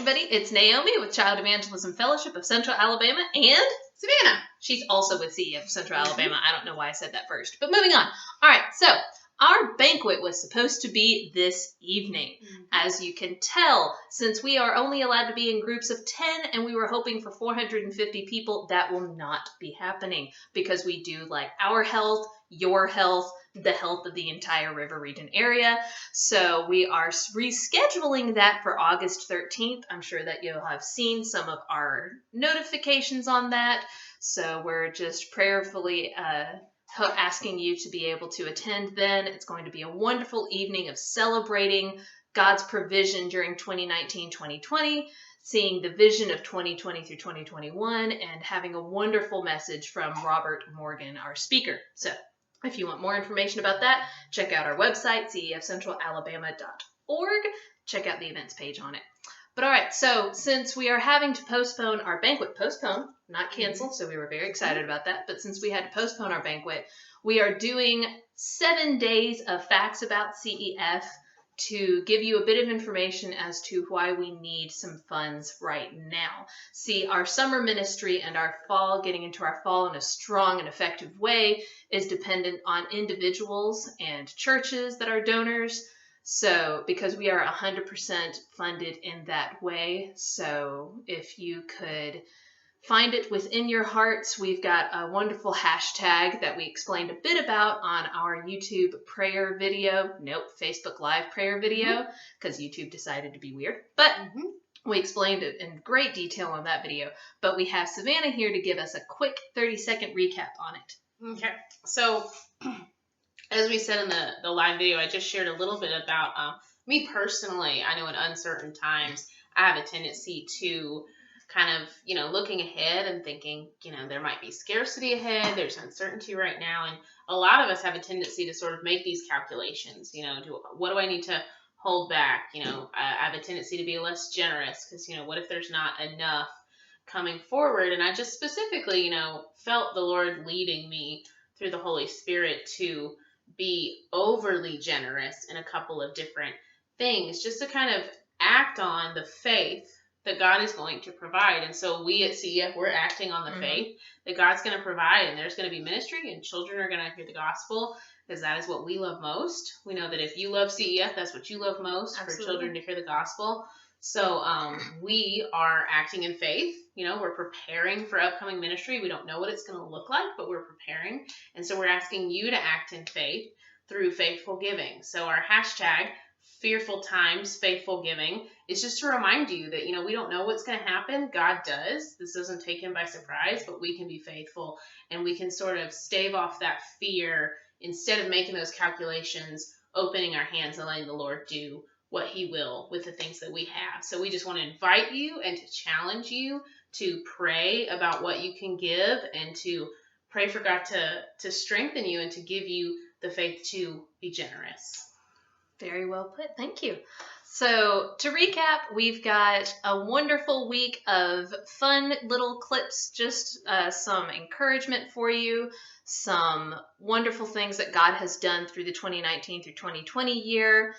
everybody. It's Naomi with Child Evangelism Fellowship of Central Alabama and Savannah. She's also with CEF of Central Alabama. I don't know why I said that first, but moving on. All right, so our banquet was supposed to be this evening. As you can tell, since we are only allowed to be in groups of 10 and we were hoping for 450 people, that will not be happening because we do like our health, your health, the health of the entire river region area. So we are rescheduling that for August 13th. I'm sure that you'll have seen some of our notifications on that. So we're just prayerfully asking you to be able to attend then. It's going to be a wonderful evening of celebrating God's provision during 2019-2020, seeing the vision of 2020 through 2021, and having a wonderful message from Robert Morgan, our speaker. So if you want more information about that, check out our website, cefcentralalabama.org. Check out the events page on it. But all right, so since we are having to postpone our banquet, not cancel, so we were very excited about that, but since we had to postpone our banquet, we are doing 7 days of facts about CEF to give you a bit of information as to why we need some funds right now. See, our summer ministry and our fall, getting into our fall in a strong and effective way, is dependent on individuals and churches that are donors. So, because we are 100% funded in that way, so if you could find it within your hearts, we've got a wonderful hashtag that we explained a bit about on our YouTube prayer video. Facebook Live prayer video, because YouTube decided to be weird. But we explained it in great detail on that video. But we have Savannah here to give us a quick 30-second recap on it. Okay, so as we said in the live video, I just shared a little bit about me personally. I know in uncertain times, I have a tendency to kind of, looking ahead and thinking, there might be scarcity ahead, there's uncertainty right now, and a lot of us have a tendency to sort of make these calculations, what do I need to hold back? I have a tendency to be less generous because, what if there's not enough coming forward? And I just specifically, felt the Lord leading me through the Holy Spirit to be overly generous in a couple of different things, just to kind of act on the faith that God is going to provide. And so we at CEF, we're acting on the faith that God's going to provide, and there's going to be ministry, and children are going to hear the gospel, because that is what we love most. We know that if you love CEF, that's what you love most. Absolutely. For children to hear the gospel. So we are acting in faith. We're preparing for upcoming ministry. We don't know what it's going to look like, but we're preparing. And so we're asking you to act in faith through faithful giving. So our hashtag, Fearful Times, Faithful Giving, is just to remind you that, we don't know what's going to happen. God does. This doesn't take him by surprise, but we can be faithful, and we can sort of stave off that fear instead of making those calculations, opening our hands and letting the Lord do what he will with the things that we have. So we just want to invite you and to challenge you to pray about what you can give, and to pray for God to strengthen you and to give you the faith to be generous. Very well put. Thank you. So to recap, we've got a wonderful week of fun little clips, just some encouragement for you, some wonderful things that God has done through the 2019 through 2020 year,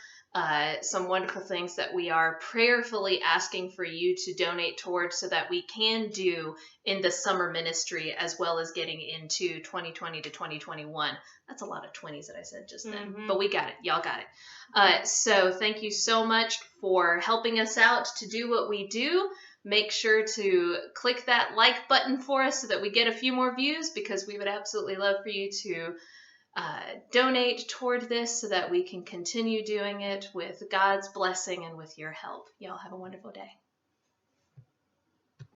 some wonderful things that we are prayerfully asking for you to donate towards so that we can do in the summer ministry, as well as getting into 2020 to 2021. That's a lot of 20s that I said just then, but we got it. Y'all got it. So thank you so much for helping us out to do what we do. Make sure to click that like button for us so that we get a few more views, because we would absolutely love for you to donate toward this so that we can continue doing it with God's blessing and with your help. Y'all have a wonderful day.